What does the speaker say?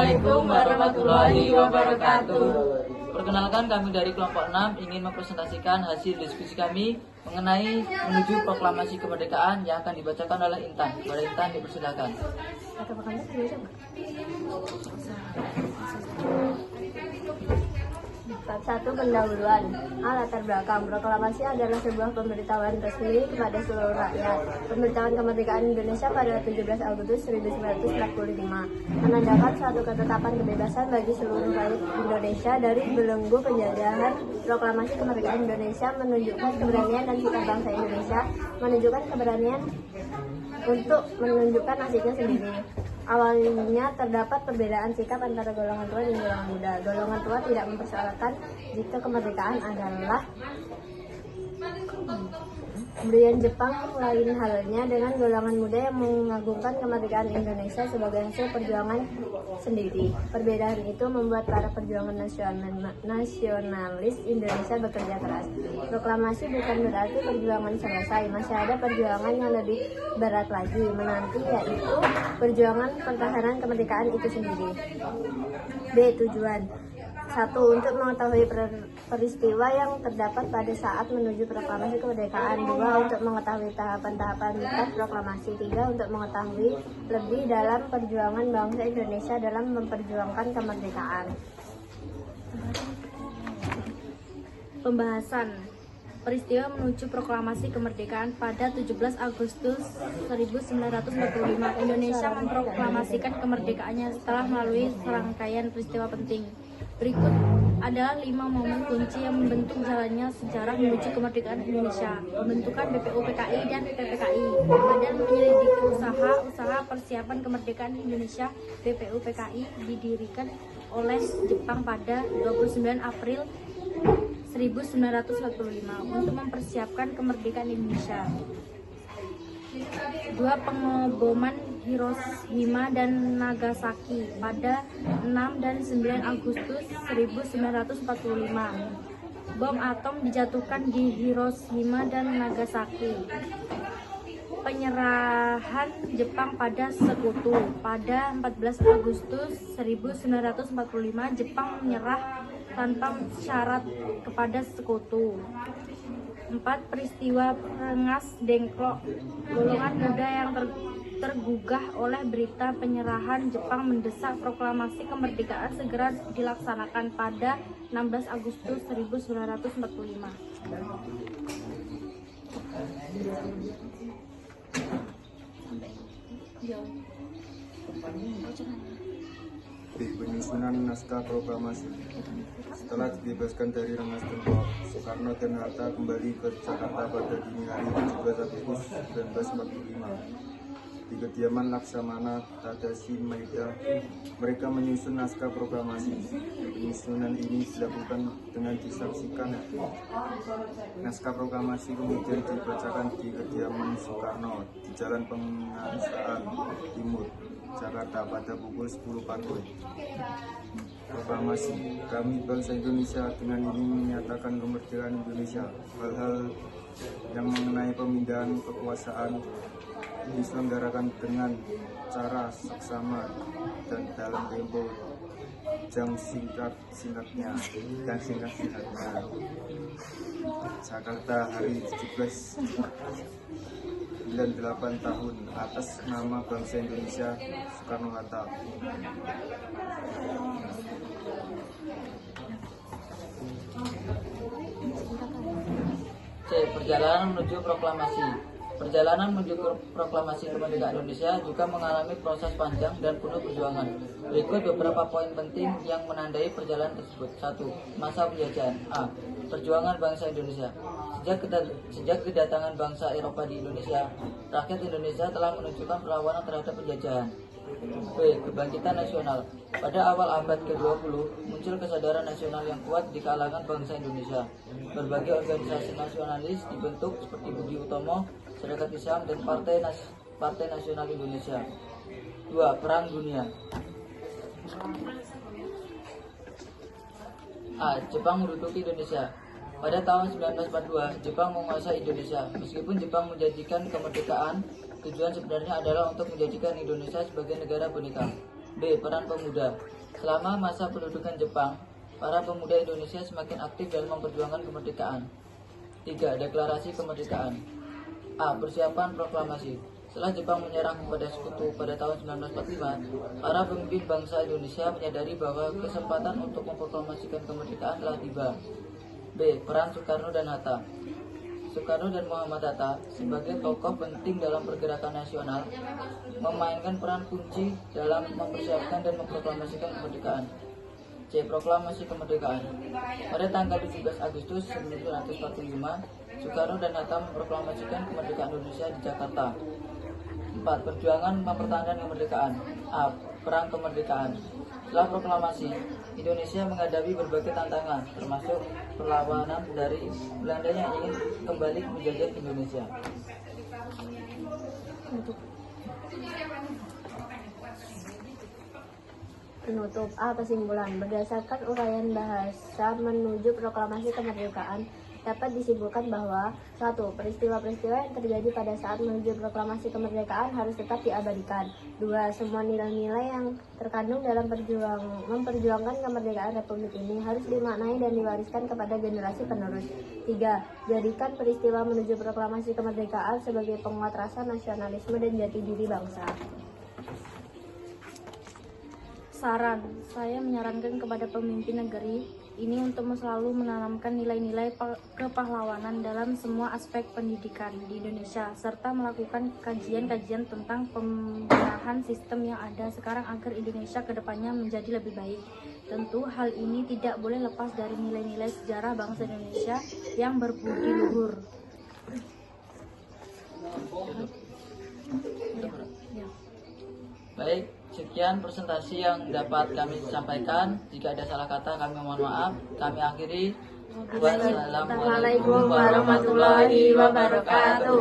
Assalamualaikum warahmatullahi wabarakatuh. Perkenalkan, kami dari kelompok 6 ingin mempresentasikan hasil diskusi kami mengenai menuju proklamasi kemerdekaan yang akan dibacakan oleh Intan. Pada Intan dipersilakan. Bab 1. Pendahuluan. Latar belakang. Proklamasi adalah sebuah pemberitahuan resmi kepada seluruh rakyat. Pemberitahuan kemerdekaan Indonesia pada 17 Agustus 1945 menandakan suatu ketetapan kebebasan bagi seluruh rakyat Indonesia dari belenggu penjajahan. Proklamasi kemerdekaan Indonesia menunjukkan keberanian dan sikap bangsa Indonesia, menunjukkan keberanian untuk menunjukkan nasibnya sendiri. Awalnya terdapat perbedaan sikap antara golongan tua dan golongan muda. Golongan tua tidak mempersoalkan jika kemerdekaan adalah kemudian Jepang lain halnya dengan golongan muda yang mengagungkan kemerdekaan Indonesia sebagai hasil perjuangan sendiri. Perbedaan itu membuat para perjuangan nasionalis Indonesia bekerja keras. Proklamasi bukan berarti perjuangan selesai, masih ada perjuangan yang lebih berat lagi menanti, yaitu perjuangan pertahanan kemerdekaan itu sendiri. B. Tujuan. 1. Untuk mengetahui peristiwa yang terdapat pada saat menuju proklamasi kemerdekaan. 2. Untuk mengetahui tahapan-tahapan pas proklamasi. 3. Untuk mengetahui lebih dalam perjuangan bangsa Indonesia dalam memperjuangkan kemerdekaan. Pembahasan peristiwa menuju proklamasi kemerdekaan pada 17 Agustus 1945. Indonesia memproklamasikan kemerdekaannya setelah melalui serangkaian peristiwa penting. Berikut adalah 5 momen kunci yang membentuk jalannya sejarah menuju kemerdekaan Indonesia. Pembentukan BPUPKI dan PPKI. Badan menyelidiki usaha persiapan kemerdekaan Indonesia BPUPKI didirikan oleh Jepang pada 29 April 1945 untuk mempersiapkan kemerdekaan Indonesia. 2. Pengeboman Hiroshima dan Nagasaki pada 6 dan 9 Agustus 1945. Bom atom dijatuhkan di Hiroshima dan Nagasaki. Penyerahan Jepang pada Sekutu. Pada 14 Agustus 1945, Jepang menyerah tanpa syarat kepada Sekutu. 4. Peristiwa Rengas Dengklok. Golongan muda yang tergugah oleh berita penyerahan Jepang mendesak proklamasi kemerdekaan segera dilaksanakan pada 16 Agustus 1945. Penyusunan naskah proklamasi. Setelah dibebaskan dari Rengas Dengklok, Soekarno dan Hatta kembali ke Jakarta pada dini hari 17 Agustus 1945. Di kediaman Laksamana Tadashi Maeda, mereka menyusun naskah proklamasi. Penyusunan ini dilakukan dengan disaksikan. Naskah proklamasi kemudian dibacakan di kediaman Soekarno di Jalan Pengangsaan Timur, Jakarta pada pukul 10 pagi. Proklamasi. Kami bangsa Indonesia dengan ini menyatakan kemerdekaan Indonesia. Hal-hal yang mengenai pemindahan kekuasaan diselenggarakan dengan cara seksama dan dalam tempo yang singkat-singkatnya. Jakarta, hari 17 98 tahun, atas nama bangsa Indonesia, Soekarno-Hatta. C. Perjalanan menuju proklamasi. Perjalanan menuju proklamasi kemerdekaan Indonesia juga mengalami proses panjang dan penuh perjuangan. Berikut beberapa poin penting yang menandai perjalanan tersebut. 1. Masa penjajahan. A. Perjuangan bangsa Indonesia. Sejak kedatangan bangsa Eropa di Indonesia, rakyat Indonesia telah menunjukkan perlawanan terhadap penjajahan. B. Kebangkitan nasional. Pada awal abad ke-20, muncul kesadaran nasional yang kuat di kalangan bangsa Indonesia. Berbagai organisasi nasionalis dibentuk seperti Budi Utomo, Serikat Islam, dan Partai Nasional Indonesia. 2. Perang Dunia. A. Jepang menduduki Indonesia. Pada tahun 1942, Jepang menguasai Indonesia. Meskipun Jepang menjanjikan kemerdekaan, tujuan sebenarnya adalah untuk menjadikan Indonesia sebagai negara boneka. B. Peran pemuda. Selama masa pendudukan Jepang, para pemuda Indonesia semakin aktif dalam memperjuangkan kemerdekaan. 3. Deklarasi kemerdekaan. A. Persiapan proklamasi. Setelah Jepang menyerang kepada sekutu pada tahun 1945, para pemimpin bangsa Indonesia menyadari bahwa kesempatan untuk memproklamasikan kemerdekaan telah tiba. B. Peran Soekarno dan Hatta. Soekarno dan Muhammad Hatta sebagai tokoh penting dalam pergerakan nasional memainkan peran kunci dalam mempersiapkan dan memproklamasikan kemerdekaan. C. Proklamasi kemerdekaan. Pada tanggal 17 Agustus 1945, Soekarno dan Hatta memproklamasikan kemerdekaan Indonesia di Jakarta. 4. Perjuangan mempertahankan kemerdekaan. A. Perang kemerdekaan. Setelah proklamasi, Indonesia menghadapi berbagai tantangan, termasuk perlawanan dari Belanda yang ingin kembali menjajah Indonesia. Penutup. A. Kesimpulan. Berdasarkan uraian bahasa menuju proklamasi kemerdekaan, dapat disimpulkan bahwa 1. Peristiwa-peristiwa yang terjadi pada saat menuju proklamasi kemerdekaan harus tetap diabadikan. 2. Semua nilai-nilai yang terkandung dalam memperjuangkan kemerdekaan Republik ini harus dimaknai dan diwariskan kepada generasi penerus. 3. Jadikan peristiwa menuju proklamasi kemerdekaan sebagai penguat rasa nasionalisme dan jati diri bangsa. Saran, saya menyarankan kepada pemimpin negeri ini untuk selalu menanamkan nilai-nilai kepahlawanan dalam semua aspek pendidikan di Indonesia, serta melakukan kajian-kajian tentang pembenahan sistem yang ada sekarang agar Indonesia kedepannya menjadi lebih baik. Tentu hal ini tidak boleh lepas dari nilai-nilai sejarah bangsa Indonesia yang berbudi luhur. Baik, sekian presentasi yang dapat kami sampaikan. Jika ada salah kata, kami mohon maaf. Kami akhiri. Wassalamualaikum warahmatullahi wabarakatuh.